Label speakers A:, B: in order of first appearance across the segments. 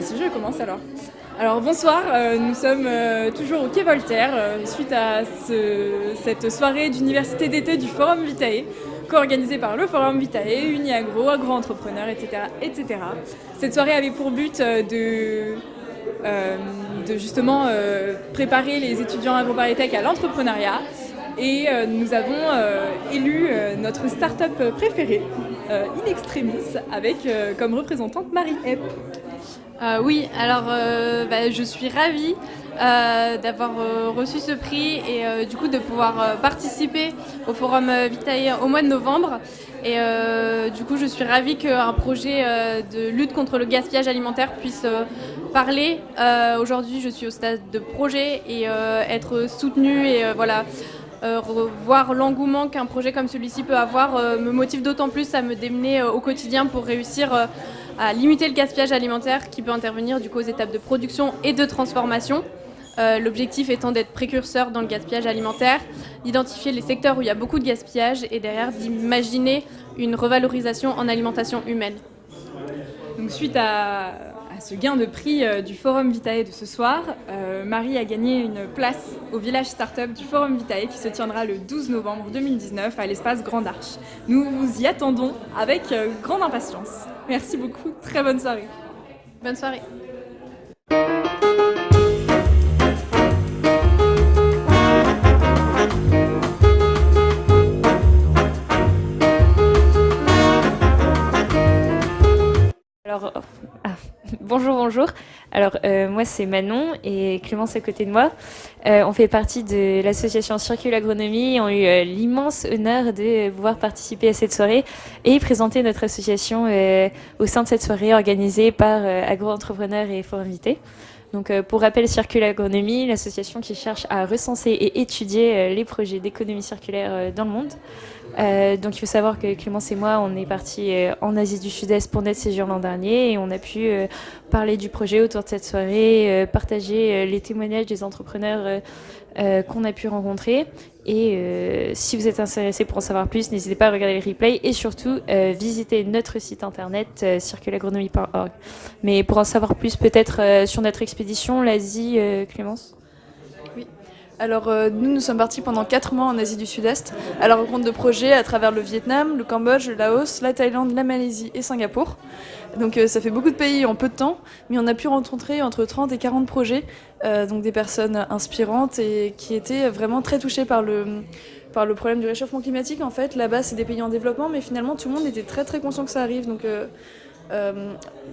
A: Si je commence alors. Alors bonsoir, nous sommes toujours au Quai Voltaire suite à cette soirée d'université d'été du Forum Vitae, co-organisée par le Forum Vitae, Uniagro, Agro-Entrepreneurs, etc., etc. Cette soirée avait pour but de justement préparer les étudiants AgroParisTech à l'entrepreneuriat. Et nous avons élu notre start-up préférée, In Extremis, avec comme représentante Marie Epp.
B: Oui, alors je suis ravie d'avoir reçu ce prix et du coup de pouvoir participer au Forum Vitae au mois de novembre. Et du coup, je suis ravie qu'un projet de lutte contre le gaspillage alimentaire puisse parler. Aujourd'hui, je suis au stade de projet et être soutenue et voir l'engouement qu'un projet comme celui-ci peut avoir me motive d'autant plus à me démener au quotidien pour réussir à limiter le gaspillage alimentaire qui peut intervenir du coup aux étapes de production et de transformation. L'objectif étant d'être précurseur dans le gaspillage alimentaire, d'identifier les secteurs où il y a beaucoup de gaspillage et derrière d'imaginer une revalorisation en alimentation humaine.
A: Donc suite à ce gain de prix du Forum Vitae de ce soir, Marie a gagné une place au village start-up du Forum Vitae qui se tiendra le 12 novembre 2019 à l'espace Grande Arche. Nous vous y attendons avec grande impatience. Merci beaucoup, très bonne soirée.
B: Bonne soirée.
C: Alors, bonjour. Alors, moi, c'est Manon et Clémence à côté de moi. On fait partie de l'association Circule Agronomie. On a eu l'immense honneur de pouvoir participer à cette soirée et présenter notre association au sein de cette soirée organisée par Agro-Entrepreneurs et Forum Vitae. Donc, pour rappel, Circule Agronomie, l'association qui cherche à recenser et étudier les projets d'économie circulaire dans le monde. Donc il faut savoir que Clémence et moi, on est partis en Asie du Sud-Est pour notre séjour l'an dernier et on a pu parler du projet autour de cette soirée, partager les témoignages des entrepreneurs qu'on a pu rencontrer. Et si vous êtes intéressés pour en savoir plus, n'hésitez pas à regarder le replay et surtout visiter notre site internet circulagronomie.org. Mais pour en savoir plus peut-être sur notre expédition, l'Asie, Clémence ?
D: Alors nous sommes partis pendant 4 mois en Asie du Sud-Est à la rencontre de projets à travers le Vietnam, le Cambodge, le Laos, la Thaïlande, la Malaisie et Singapour. Donc ça fait beaucoup de pays en peu de temps, mais on a pu rencontrer entre 30 et 40 projets, donc des personnes inspirantes et qui étaient vraiment très touchées par le problème du réchauffement climatique. En fait, là-bas, c'est des pays en développement, mais finalement, tout le monde était très très conscient que ça arrive. Donc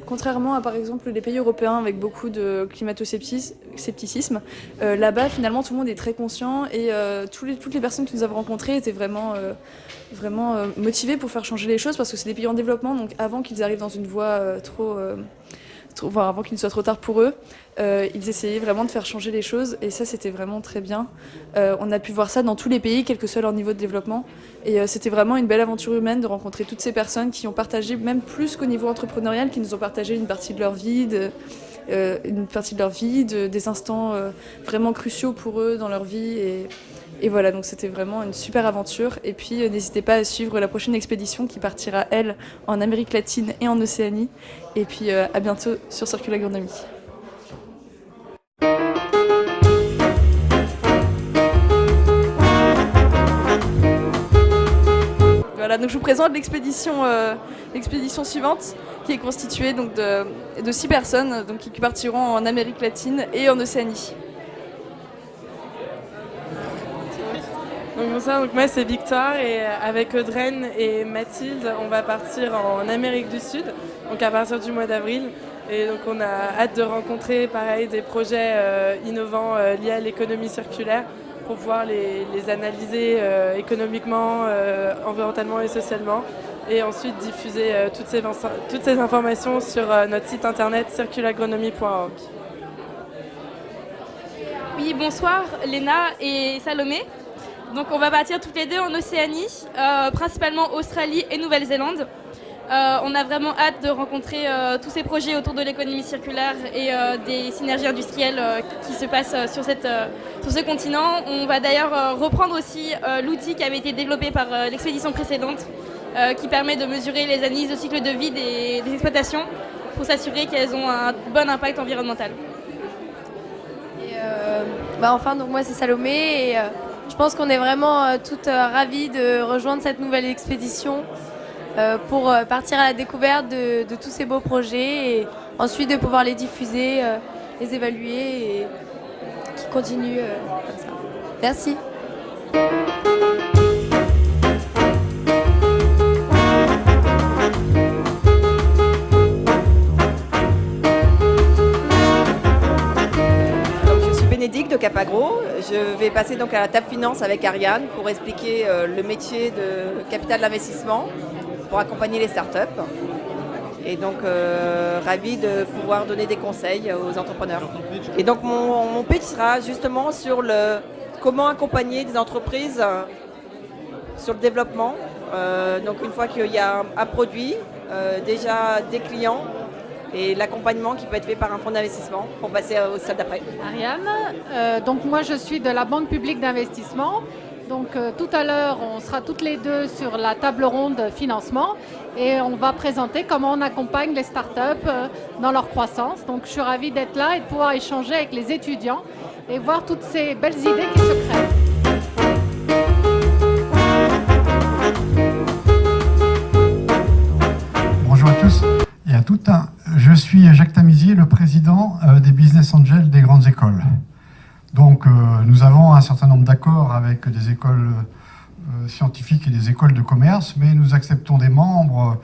D: contrairement à par exemple les pays européens avec beaucoup de climato-scepticisme, là-bas finalement tout le monde est très conscient et toutes les personnes que nous avons rencontrées étaient vraiment motivées pour faire changer les choses parce que c'est des pays en développement, donc avant qu'ils arrivent dans une voie avant qu'il ne soit trop tard pour eux, ils essayaient vraiment de faire changer les choses et ça c'était vraiment très bien. On a pu voir ça dans tous les pays, quel que soit leur niveau de développement, et c'était vraiment une belle aventure humaine de rencontrer toutes ces personnes qui ont partagé, même plus qu'au niveau entrepreneurial, qui nous ont partagé une partie de leur vie, des instants vraiment cruciaux pour eux dans leur vie et voilà, donc c'était vraiment une super aventure. Et puis n'hésitez pas à suivre la prochaine expédition qui partira, elle, en Amérique latine et en Océanie. Et puis à bientôt sur Circule Agronomie. Voilà, donc je vous présente l'expédition suivante qui est constituée donc, de 6 personnes donc, qui partiront en Amérique latine et en Océanie.
E: Donc bonsoir, moi c'est Victoire et avec Audreyne et Mathilde, on va partir en Amérique du Sud, donc à partir du mois d'avril. Et donc on a hâte de rencontrer pareil des projets innovants liés à l'économie circulaire pour pouvoir les analyser économiquement, environnementalement et socialement. Et ensuite diffuser toutes ces informations sur notre site internet circulagronomie.org.
F: Oui, bonsoir Léna et Salomé. Donc on va partir toutes les deux en Océanie, principalement Australie et Nouvelle-Zélande. On a vraiment hâte de rencontrer tous ces projets autour de l'économie circulaire et des synergies industrielles qui se passent sur ce continent. On va d'ailleurs reprendre aussi l'outil qui avait été développé par l'expédition précédente qui permet de mesurer les analyses de cycle de vie des exploitations pour s'assurer qu'elles ont un bon impact environnemental.
B: Et enfin, donc moi c'est Salomé et je pense qu'on est vraiment toutes ravies de rejoindre cette nouvelle expédition pour partir à la découverte de tous ces beaux projets et ensuite de pouvoir les diffuser, les évaluer et qui continuent comme ça. Merci.
G: Bénédicte de Capagro. Je vais passer donc à la table finance avec Ariane pour expliquer le métier de capital d'investissement pour accompagner les startups. Et donc ravi de pouvoir donner des conseils aux entrepreneurs. Et donc mon pitch sera justement sur comment accompagner des entreprises sur le développement. Donc une fois qu'il y a un produit, déjà des clients, et l'accompagnement qui peut être fait par un fonds d'investissement pour passer au stade d'après.
H: Ariane, donc moi je suis de la Banque publique d'investissement. Donc tout à l'heure, on sera toutes les deux sur la table ronde financement et on va présenter comment on accompagne les startups dans leur croissance. Donc je suis ravie d'être là et de pouvoir échanger avec les étudiants et voir toutes ces belles idées qui se créent.
I: Bonjour à tous et à toutes. Je suis Jacques Tamizier, le président des Business Angels des grandes écoles. Donc nous avons un certain nombre d'accords avec des écoles scientifiques et des écoles de commerce, mais nous acceptons des membres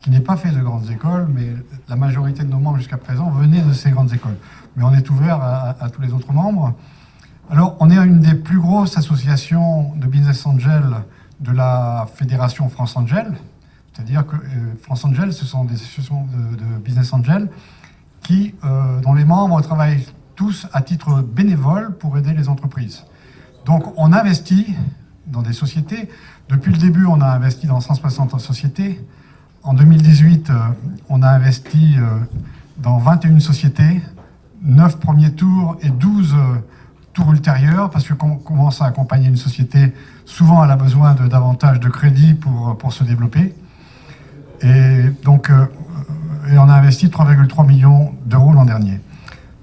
I: qui n'est pas fait de grandes écoles, mais la majorité de nos membres jusqu'à présent venaient de ces grandes écoles. Mais on est ouvert à tous les autres membres. Alors on est une des plus grosses associations de Business Angels de la Fédération France Angel. C'est-à-dire que France Angel, ce sont des associations de business angels dont les membres travaillent tous à titre bénévole pour aider les entreprises. Donc on investit dans des sociétés. Depuis le début, on a investi dans 160 sociétés. En 2018, on a investi dans 21 sociétés, 9 premiers tours et 12 tours ultérieurs, parce que quand on commence à accompagner une société, souvent elle a besoin de davantage de crédit pour se développer. Et donc, on a investi 3,3 millions d'euros l'an dernier.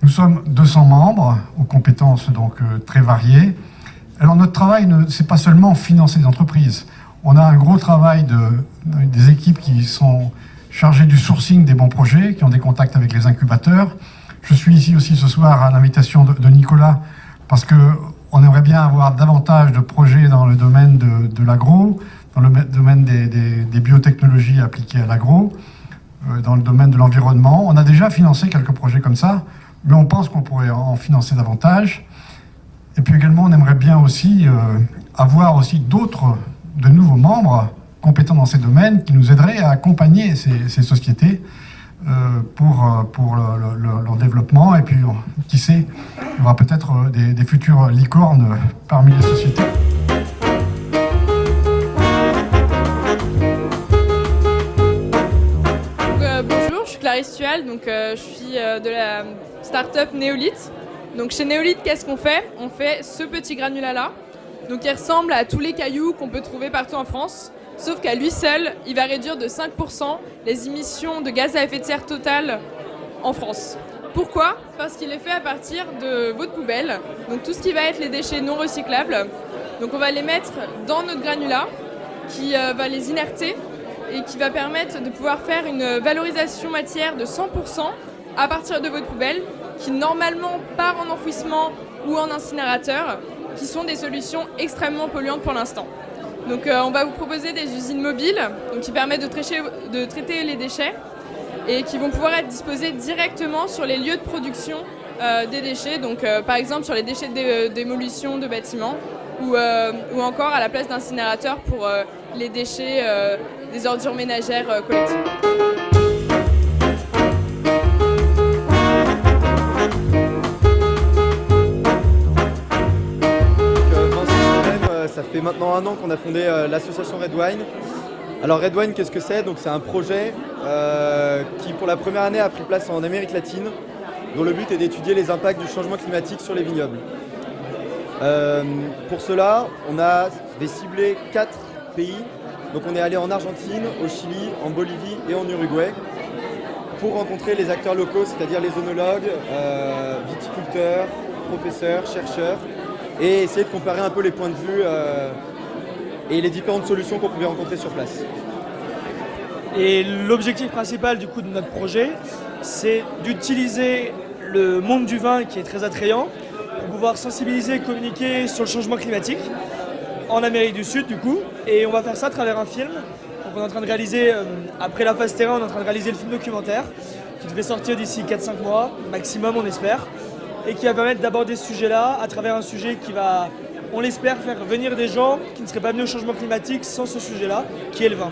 I: Nous sommes 200 membres, aux compétences donc très variées. Alors notre travail, c'est pas seulement financer des entreprises. On a un gros travail des équipes qui sont chargées du sourcing des bons projets, qui ont des contacts avec les incubateurs. Je suis ici aussi ce soir à l'invitation de Nicolas, parce qu'on aimerait bien avoir davantage de projets dans le domaine de l'agro, dans le domaine des biotechnologies appliquées à l'agro, dans le domaine de l'environnement. On a déjà financé quelques projets comme ça, mais on pense qu'on pourrait en financer davantage. Et puis également, on aimerait bien aussi avoir aussi de nouveaux membres compétents dans ces domaines qui nous aideraient à accompagner ces sociétés pour leur développement. Et puis, qui sait, il y aura peut-être des futures licornes parmi les sociétés.
J: Clarisse Tual, donc je suis de la start-up Néolith. Donc chez Néolith, qu'est-ce qu'on fait? On fait ce petit granulat là, donc il ressemble à tous les cailloux qu'on peut trouver partout en France, sauf qu'à lui seul, il va réduire de 5% les émissions de gaz à effet de serre totales en France. Pourquoi? Parce qu'il est fait à partir de votre poubelle, donc tout ce qui va être les déchets non recyclables. Donc on va les mettre dans notre granulat qui va les inerter et qui va permettre de pouvoir faire une valorisation matière de 100% à partir de votre poubelle, qui normalement part en enfouissement ou en incinérateur, qui sont des solutions extrêmement polluantes pour l'instant. Donc on va vous proposer des usines mobiles donc, qui permettent de traiter les déchets et qui vont pouvoir être disposés directement sur les lieux de production des déchets, donc par exemple sur les déchets de démolition de bâtiments ou encore à la place d'incinérateurs pour les déchets des ordures ménagères collectives.
K: Ça fait maintenant 1 an qu'on a fondé l'association Redwine. Alors Redwine, qu'est-ce que c'est? Donc c'est un projet qui pour la première année a pris place en Amérique latine, dont le but est d'étudier les impacts du changement climatique sur les vignobles. Pour cela, on a ciblé 4 pays. Donc on est allé en Argentine, au Chili, en Bolivie et en Uruguay pour rencontrer les acteurs locaux, c'est-à-dire les œnologues, viticulteurs, professeurs, chercheurs, et essayer de comparer un peu les points de vue et les différentes solutions qu'on pouvait rencontrer sur place.
L: Et l'objectif principal du coup de notre projet, c'est d'utiliser le monde du vin qui est très attrayant pour pouvoir sensibiliser et communiquer sur le changement climatique en Amérique du Sud du coup. Et on va faire ça à travers un film. Donc on est en train de réaliser, après la phase terrain, on est en train de réaliser le film documentaire qui devait sortir d'ici 4-5 mois, maximum on espère, et qui va permettre d'aborder ce sujet-là à travers un sujet qui va, on l'espère, faire venir des gens qui ne seraient pas venus au changement climatique sans ce sujet-là, qui est le vin.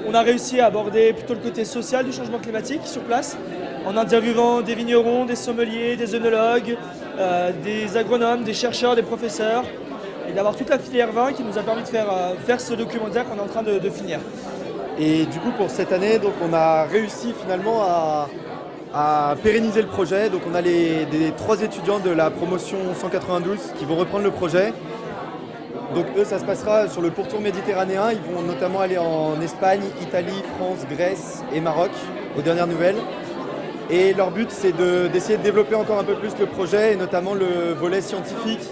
L: On a réussi à aborder plutôt le côté social du changement climatique sur place, en interviewant des vignerons, des sommeliers, des œnologues, des agronomes, des chercheurs, des professeurs, et d'avoir toute la filière vin qui nous a permis de faire ce documentaire qu'on est en train de finir.
K: Et du coup, pour cette année, donc, on a réussi finalement à pérenniser le projet. Donc on a des 3 étudiants de la promotion 192 qui vont reprendre le projet. Donc eux, ça se passera sur le pourtour méditerranéen. Ils vont notamment aller en Espagne, Italie, France, Grèce et Maroc, aux dernières nouvelles. Et leur but, c'est d'essayer de développer encore un peu plus le projet, et notamment le volet scientifique,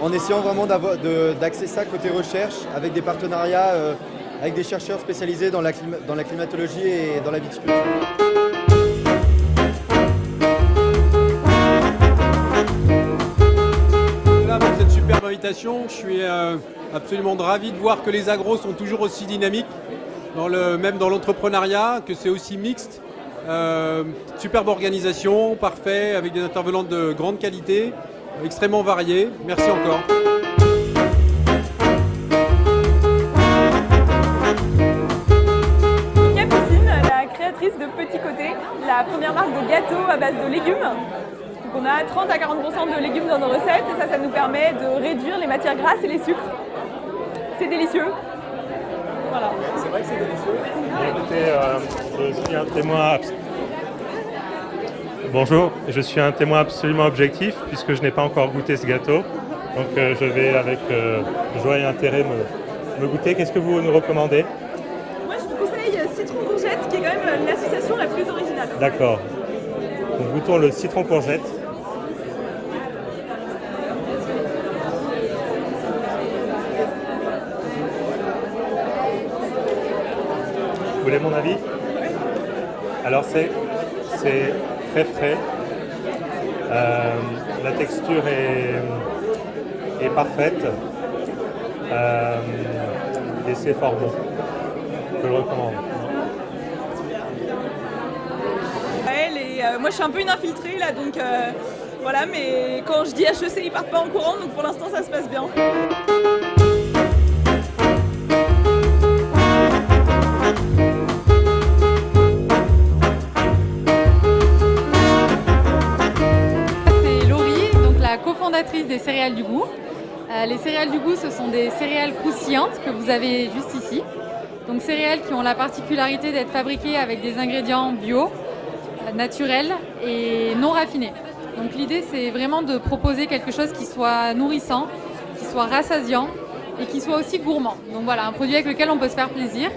K: en essayant vraiment d'axer ça côté recherche, avec des partenariats avec des chercheurs spécialisés dans la climatologie et dans la viticulture.
M: Pour cette superbe invitation, je suis absolument ravi de voir que les agros sont toujours aussi dynamiques, même dans l'entrepreneuriat, que c'est aussi mixte. Superbe organisation, parfait, avec des intervenants de grande qualité, extrêmement variés. Merci encore.
N: La créatrice de Petit Côté, la première marque de gâteaux à base de légumes. Donc on a 30 à 40% de légumes dans nos recettes et ça nous permet de réduire les matières grasses et les sucres. C'est délicieux. Voilà.
M: C'est vrai que c'est délicieux.
O: Écoutez, je suis un témoin. Bonjour, je suis un témoin absolument objectif puisque je n'ai pas encore goûté ce gâteau. Donc je vais avec joie et intérêt me goûter. Qu'est-ce que vous nous recommandez ?
N: Moi je vous conseille Citron Courgette qui est quand même l'association la plus originale.
O: D'accord. Donc goûtons le citron courgette. Vous voulez mon avis ? Alors c'est très frais. La texture est parfaite. Et c'est fort bon. Je le recommande.
N: Moi je suis un peu une infiltrée là donc voilà, mais quand je dis HEC ils partent pas en courant donc pour l'instant ça se passe bien.
P: C'est Laurie, donc la cofondatrice des Céréales du Goût. Les Céréales du Goût, ce sont des céréales croustillantes que vous avez juste ici. Donc céréales qui ont la particularité d'être fabriquées avec des ingrédients bio, naturels et non raffinés. Donc l'idée c'est vraiment de proposer quelque chose qui soit nourrissant, qui soit rassasiant et qui soit aussi gourmand. Donc voilà, un produit avec lequel on peut se faire plaisir.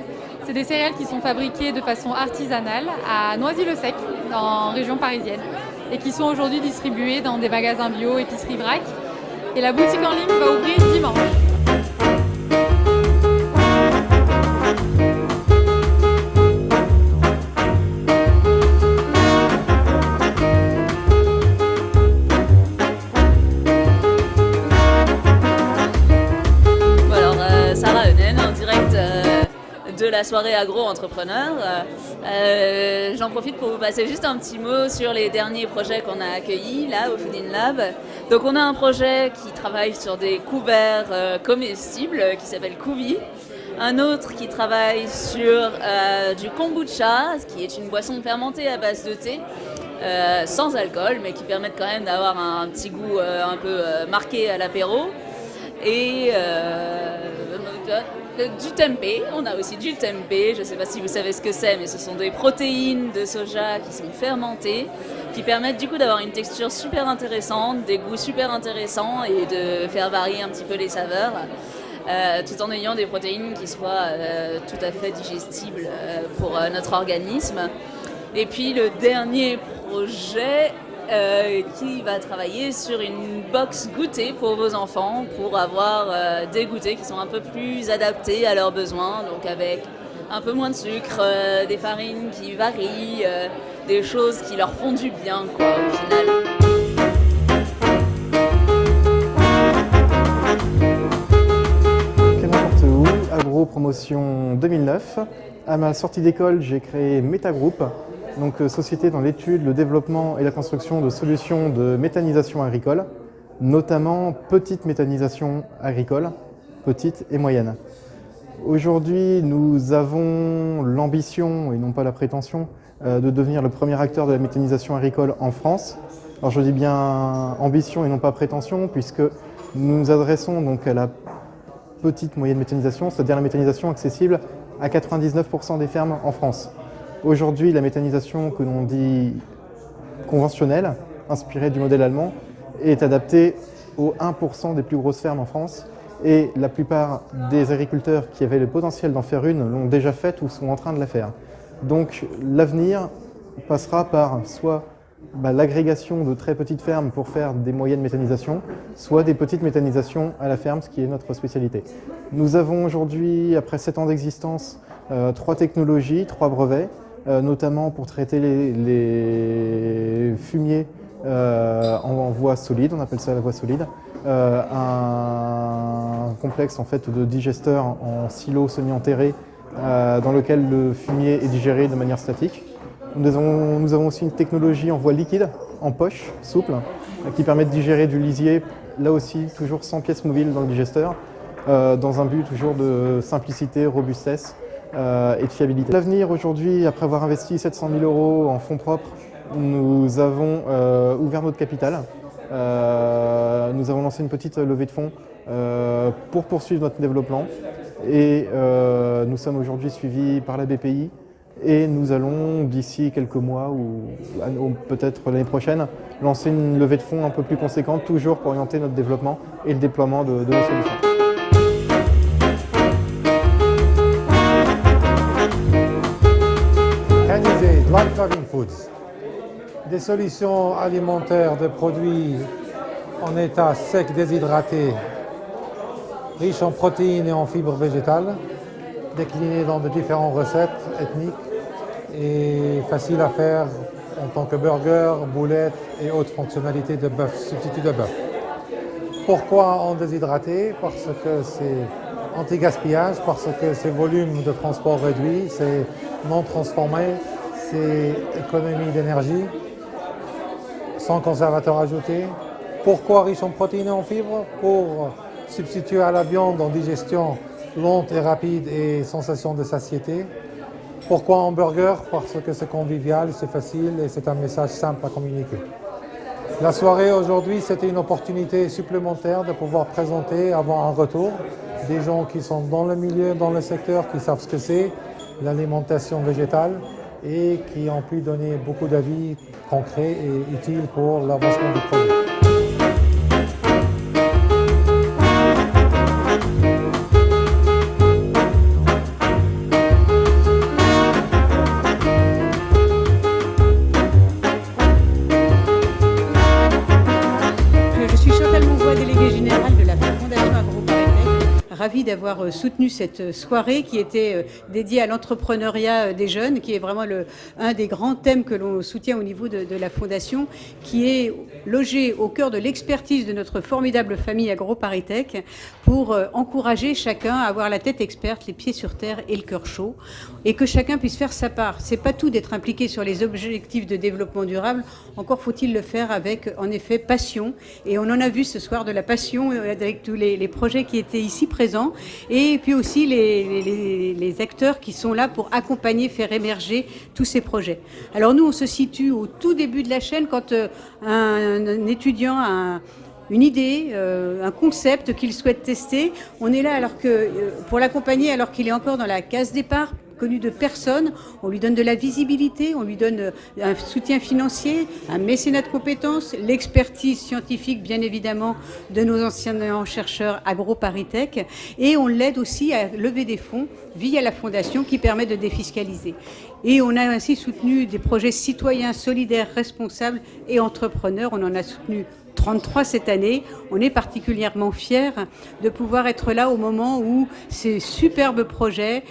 P: C'est des céréales qui sont fabriquées de façon artisanale à Noisy-le-Sec, en région parisienne, et qui sont aujourd'hui distribuées dans des magasins bio, épicerie vrac. Et la boutique en ligne va ouvrir dimanche.
Q: De la soirée agro-entrepreneur. J'en profite pour vous passer juste un petit mot sur les derniers projets qu'on a accueillis là au Food in Lab. Donc on a un projet qui travaille sur des couverts comestibles qui s'appelle Couvi. Un autre qui travaille sur du kombucha, qui est une boisson fermentée à base de thé, sans alcool, mais qui permet quand même d'avoir un petit goût un peu marqué à l'apéro. Et du tempeh, on a aussi du tempeh, je ne sais pas si vous savez ce que c'est, mais ce sont des protéines de soja qui sont fermentées, qui permettent du coup d'avoir une texture super intéressante, des goûts super intéressants et de faire varier un petit peu les saveurs, tout en ayant des protéines qui soient tout à fait digestibles pour notre organisme. Et puis le dernier projet qui va travailler sur une box goûter pour vos enfants, pour avoir des goûters qui sont un peu plus adaptés à leurs besoins, donc avec un peu moins de sucre, des farines qui varient, des choses qui leur font du bien, quoi, au final.
R: Agro Promotion 2009. À ma sortie d'école, j'ai créé Métagroup, donc société dans l'étude, le développement et la construction de solutions de méthanisation agricole, notamment petite méthanisation agricole, petite et moyenne. Aujourd'hui, nous avons l'ambition, et non pas la prétention, de devenir le premier acteur de la méthanisation agricole en France. Alors je dis bien ambition et non pas prétention, puisque nous nous adressons donc à la petite moyenne méthanisation, c'est-à-dire la méthanisation accessible à 99% des fermes en France. Aujourd'hui, la méthanisation que l'on dit conventionnelle, inspirée du modèle allemand, est adaptée aux 1% des plus grosses fermes en France, et la plupart des agriculteurs qui avaient le potentiel d'en faire une l'ont déjà faite ou sont en train de la faire. Donc l'avenir passera par soit l'agrégation de très petites fermes pour faire des moyennes méthanisations, soit des petites méthanisations à la ferme, ce qui est notre spécialité. Nous avons aujourd'hui, après 7 ans d'existence, 3 technologies, 3 brevets, notamment pour traiter les fumiers en voie solide, on appelle ça la voie solide, un complexe en fait, de digesteurs en silo semi-enterré dans lequel le fumier est digéré de manière statique. Nous avons aussi une technologie en voie liquide, en poche, souple, qui permet de digérer du lisier, là aussi toujours sans pièces mobiles dans le digesteur, dans un but toujours de simplicité, robustesse et de fiabilité. L'avenir aujourd'hui, après avoir investi 700 000 € en fonds propres, nous avons ouvert notre capital. Nous avons lancé une petite levée de fonds pour poursuivre notre développement et nous sommes aujourd'hui suivis par la BPI. Et nous allons, d'ici quelques mois ou peut-être l'année prochaine, lancer une levée de fonds un peu plus conséquente, toujours pour orienter notre développement et le déploiement de nos solutions.
S: Réaliser Dry Farming Foods, des solutions alimentaires de produits en état sec déshydraté, riches en protéines et en fibres végétales, déclinés dans de différentes recettes ethniques et faciles à faire en tant que burger, boulettes et autres fonctionnalités de bœuf, substituts de bœuf. Pourquoi en déshydraté? Parce que c'est anti-gaspillage, parce que c'est volume de transport réduit, c'est non transformé, c'est économie d'énergie, sans conservateur ajouté. Pourquoi riche en protéines et en fibres? Pour substituer à la viande en digestion lente et rapide et sensation de satiété. Pourquoi en burger? Parce que c'est convivial, c'est facile et c'est un message simple à communiquer. La soirée aujourd'hui, c'était une opportunité supplémentaire de pouvoir présenter avant un retour des gens qui sont dans le milieu, dans le secteur, qui savent ce que c'est, l'alimentation végétale et qui ont pu donner beaucoup d'avis concrets et utiles pour l'avancement du projet.
T: Ravie d'avoir soutenu cette soirée qui était dédiée à l'entrepreneuriat des jeunes, qui est vraiment un des grands thèmes que l'on soutient au niveau de la Fondation, qui est logé au cœur de l'expertise de notre formidable famille AgroParisTech pour encourager chacun à avoir la tête experte, les pieds sur terre et le cœur chaud, et que chacun puisse faire sa part. C'est pas tout d'être impliqué sur les objectifs de développement durable, encore faut-il le faire avec, en effet, passion. Et on en a vu ce soir de la passion avec tous les projets qui étaient ici présents, et puis aussi les acteurs qui sont là pour accompagner, faire émerger tous ces projets. Alors nous, on se situe au tout début de la chaîne quand un étudiant a une idée, un concept qu'il souhaite tester. On est là alors que, pour l'accompagner alors qu'il est encore dans la case départ, connu de personne. On lui donne de la visibilité, on lui donne un soutien financier, un mécénat de compétences, l'expertise scientifique, bien évidemment, de nos anciens chercheurs AgroParisTech. Et on l'aide aussi à lever des fonds via la fondation qui permet de défiscaliser. Et on a ainsi soutenu des projets citoyens, solidaires, responsables et entrepreneurs. On en a soutenu 33 cette année. On est particulièrement fiers de pouvoir être là au moment où ces superbes projets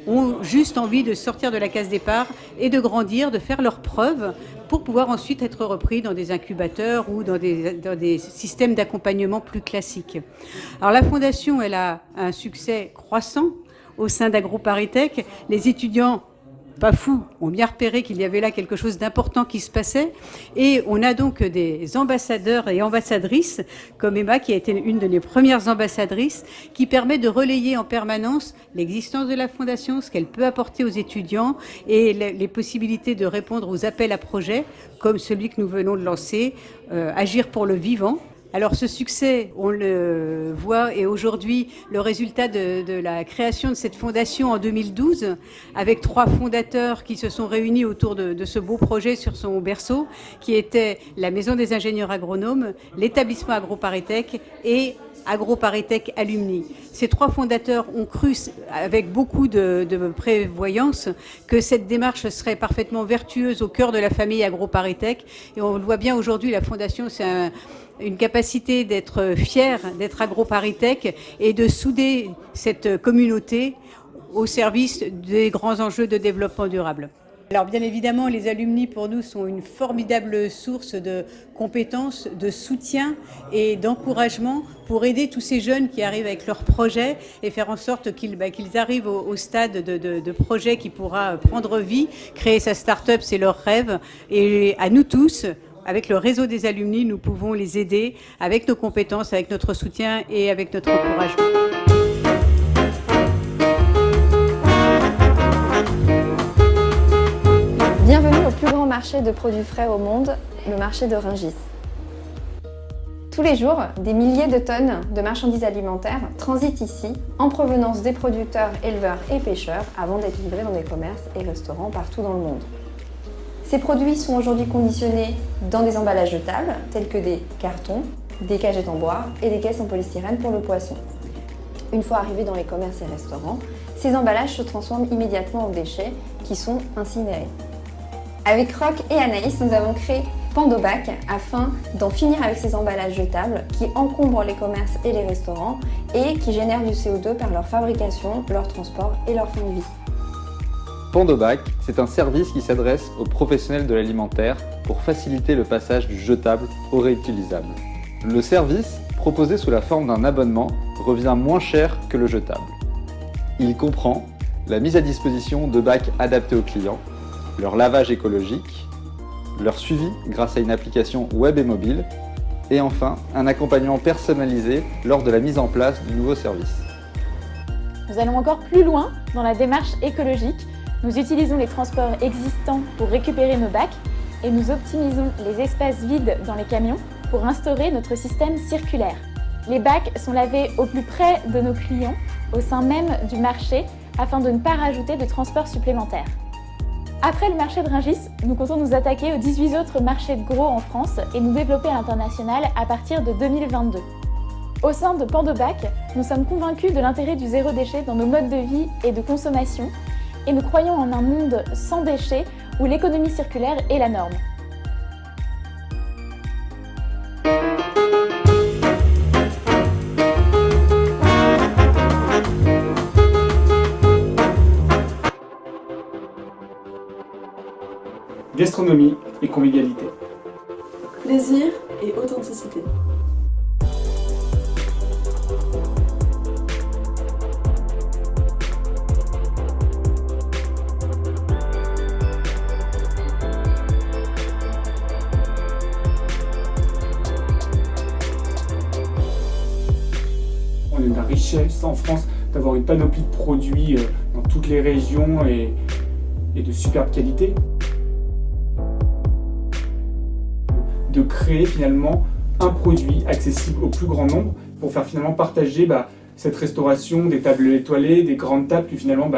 T: ont juste envie de sortir de la case départ et de grandir, de faire leurs preuves pour pouvoir ensuite être repris dans des incubateurs ou dans des systèmes d'accompagnement plus classiques. Alors la Fondation, elle a un succès croissant au sein d'AgroParisTech. Les étudiants, pas fous, ont bien repéré qu'il y avait là quelque chose d'important qui se passait. Et on a donc des ambassadeurs et ambassadrices, comme Emma, qui a été une de les premières ambassadrices, qui permet de relayer en permanence l'existence de la Fondation, ce qu'elle peut apporter aux étudiants et les possibilités de répondre aux appels à projets, comme celui que nous venons de lancer, Agir pour le vivant. Alors ce succès, on le voit, et aujourd'hui le résultat de la création de cette fondation en 2012, avec 3 fondateurs qui se sont réunis autour de ce beau projet sur son berceau, qui était la Maison des ingénieurs agronomes, l'établissement AgroParisTech et AgroParisTech Alumni. Ces 3 fondateurs ont cru, avec beaucoup de prévoyance, que cette démarche serait parfaitement vertueuse au cœur de la famille AgroParisTech. Et on le voit bien aujourd'hui, la fondation, c'est une capacité d'être fière d'être AgroParisTech et de souder cette communauté au service des grands enjeux de développement durable. Alors bien évidemment, les alumni pour nous sont une formidable source de compétences, de soutien et d'encouragement pour aider tous ces jeunes qui arrivent avec leurs projets et faire en sorte qu'ils arrivent au stade de projet qui pourra prendre vie. Créer sa start-up, c'est leur rêve. Et à nous tous, avec le réseau des alumni, nous pouvons les aider avec nos compétences, avec notre soutien et avec notre encouragement.
U: Bienvenue au plus grand marché de produits frais au monde, le marché de Rungis. Tous les jours, des milliers de tonnes de marchandises alimentaires transitent ici en provenance des producteurs, éleveurs et pêcheurs avant d'être livrés dans des commerces et restaurants partout dans le monde. Ces produits sont aujourd'hui conditionnés dans des emballages jetables tels que des cartons, des cagettes en bois et des caisses en polystyrène pour le poisson. Une fois arrivés dans les commerces et restaurants, ces emballages se transforment immédiatement en déchets qui sont incinérés. Avec Roch et Anaïs, nous avons créé Pandobac afin d'en finir avec ces emballages jetables qui encombrent les commerces et les restaurants et qui génèrent du CO2 par leur fabrication, leur transport et leur fin de vie.
V: Pandobac, c'est un service qui s'adresse aux professionnels de l'alimentaire pour faciliter le passage du jetable au réutilisable. Le service, proposé sous la forme d'un abonnement, revient moins cher que le jetable. Il comprend la mise à disposition de bacs adaptés aux clients, leur lavage écologique, leur suivi grâce à une application web et mobile, et enfin un accompagnement personnalisé lors de la mise en place du nouveau service.
W: Nous allons encore plus loin dans la démarche écologique. Nous utilisons les transports existants pour récupérer nos bacs et nous optimisons les espaces vides dans les camions pour instaurer notre système circulaire. Les bacs sont lavés au plus près de nos clients, au sein même du marché, afin de ne pas rajouter de transport supplémentaire. Après le marché de Rungis, nous comptons nous attaquer aux 18 autres marchés de gros en France et nous développer à l'international à partir de 2022. Au sein de Pandobac, nous sommes convaincus de l'intérêt du zéro déchet dans nos modes de vie et de consommation et nous croyons en un monde sans déchets où l'économie circulaire est la norme.
X: Gastronomie et convivialité.
Y: Plaisir et authenticité.
X: On a de la richesse en France d'avoir une panoplie de produits dans toutes les régions et de superbe qualité. De créer finalement un produit accessible au plus grand nombre pour faire finalement partager cette restauration, des tables étoilées, des grandes tables que finalement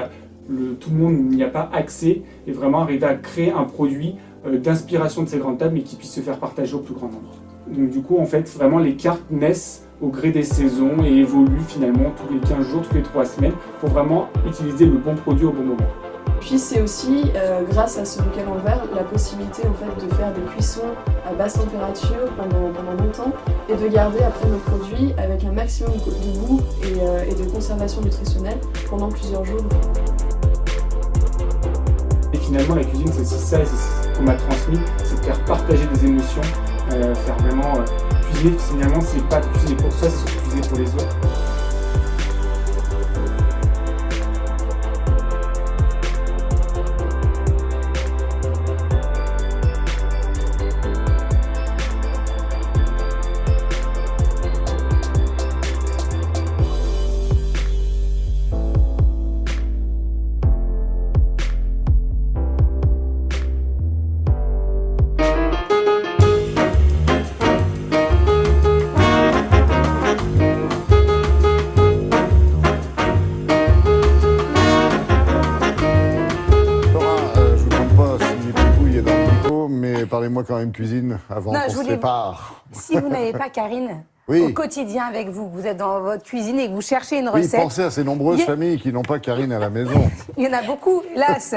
X: tout le monde n'y a pas accès, et vraiment arriver à créer un produit d'inspiration de ces grandes tables, mais qui puisse se faire partager au plus grand nombre. Donc du coup, en fait, vraiment les cartes naissent au gré des saisons et évoluent finalement tous les 15 jours, toutes les 3 semaines, pour vraiment utiliser le bon produit au bon moment.
Y: Puis c'est aussi, grâce à ce bocal en verre, la possibilité en fait, de faire des cuissons à basse température pendant longtemps et de garder après nos produits avec un maximum de goût et de conservation nutritionnelle pendant plusieurs jours.
X: Et finalement, la cuisine, c'est aussi ça, et c'est ce qu'on m'a transmis, c'est de faire partager des émotions, faire vraiment cuisiner. Finalement, c'est pas cuisiner pour soi, c'est surtout cuisiner pour les autres.
A: Parlez-moi quand même cuisine avant qu'on se sépare.
C: Si vous n'avez pas Karine
A: oui.
C: au quotidien avec vous, vous êtes dans votre cuisine et que vous cherchez une recette...
A: Oui, pensez à ces nombreuses familles qui n'ont pas Karine à la maison.
C: Il y en a beaucoup, hélas.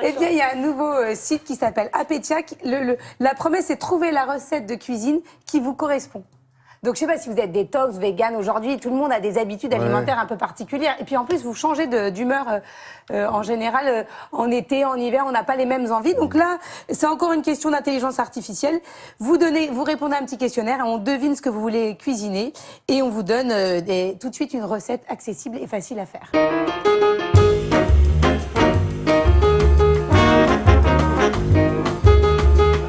C: Eh bien, il y a un nouveau site qui s'appelle Apetiak. La promesse, c'est de trouver la recette de cuisine qui vous correspond. Donc, je ne sais pas si vous êtes détox, vegan aujourd'hui, tout le monde a des habitudes alimentaires un peu particulières. Et puis, en plus, vous changez d'humeur en général. En été, en hiver, on n'a pas les mêmes envies. Donc là, c'est encore une question d'intelligence artificielle. Vous répondez à un petit questionnaire et on devine ce que vous voulez cuisiner. Et on vous donne tout de suite une recette accessible et facile à faire.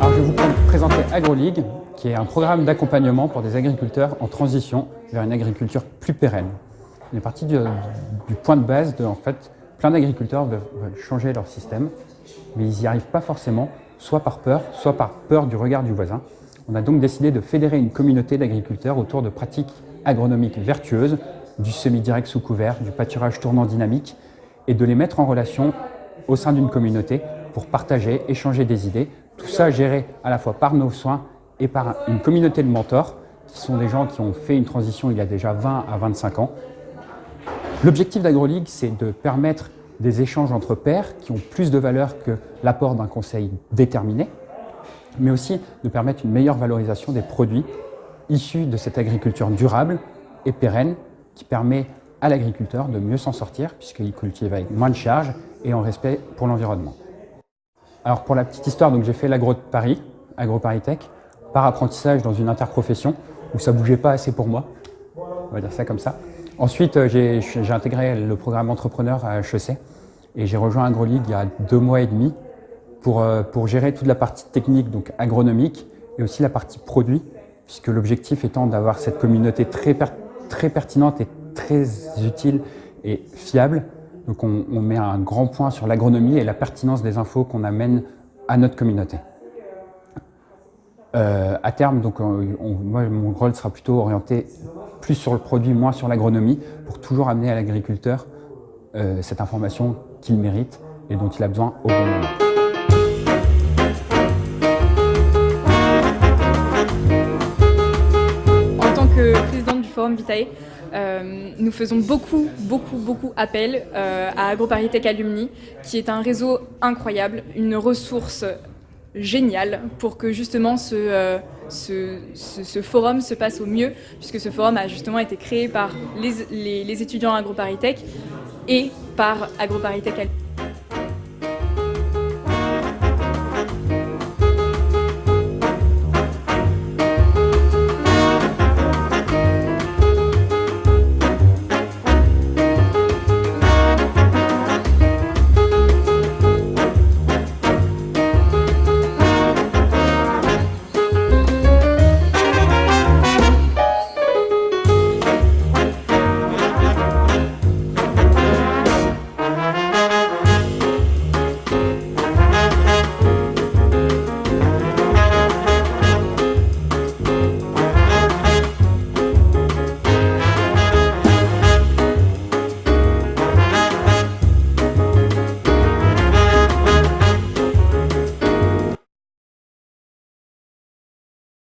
D: Alors, je vais vous présenter AgroLeague, qui est un programme d'accompagnement pour des agriculteurs en transition vers une agriculture plus pérenne. On est parti du point de base de, en fait, plein d'agriculteurs veulent changer leur système, mais ils n'y arrivent pas forcément, soit par peur du regard du voisin. On a donc décidé de fédérer une communauté d'agriculteurs autour de pratiques agronomiques vertueuses, du semi-direct sous couvert, du pâturage tournant dynamique, et de les mettre en relation au sein d'une communauté pour partager, échanger des idées, tout ça géré à la fois par nos soins et par une communauté de mentors, qui sont des gens qui ont fait une transition il y a déjà 20 à 25 ans. L'objectif d'AgroLeague, c'est de permettre des échanges entre pairs qui ont plus de valeur que l'apport d'un conseil déterminé, mais aussi de permettre une meilleure valorisation des produits issus de cette agriculture durable et pérenne qui permet à l'agriculteur de mieux s'en sortir puisqu'il cultive avec moins de charges et en respect pour l'environnement. Alors pour la petite histoire, donc j'ai fait l'agro de Paris, AgroParisTech, par apprentissage dans une interprofession où ça bougeait pas assez pour moi, on va dire ça comme ça. Ensuite, j'ai intégré le programme entrepreneur à HEC et j'ai rejoint AgroLeague il y a 2 mois et demi pour gérer toute la partie technique, donc agronomique, et aussi la partie produit, puisque l'objectif étant d'avoir cette communauté très pertinente et très utile et fiable. Donc on met un grand point sur l'agronomie et la pertinence des infos qu'on amène à notre communauté. À terme, donc, moi, mon rôle sera plutôt orienté plus sur le produit, moins sur l'agronomie, pour toujours amener à l'agriculteur cette information qu'il mérite et dont il a besoin au bon moment.
J: En tant que présidente du Forum Vitae, nous faisons beaucoup appel à AgroParisTech Alumni, qui est un réseau incroyable, une ressource génial pour que justement ce forum se passe au mieux, puisque ce forum a justement été créé par les étudiants AgroParisTech et par AgroParisTech.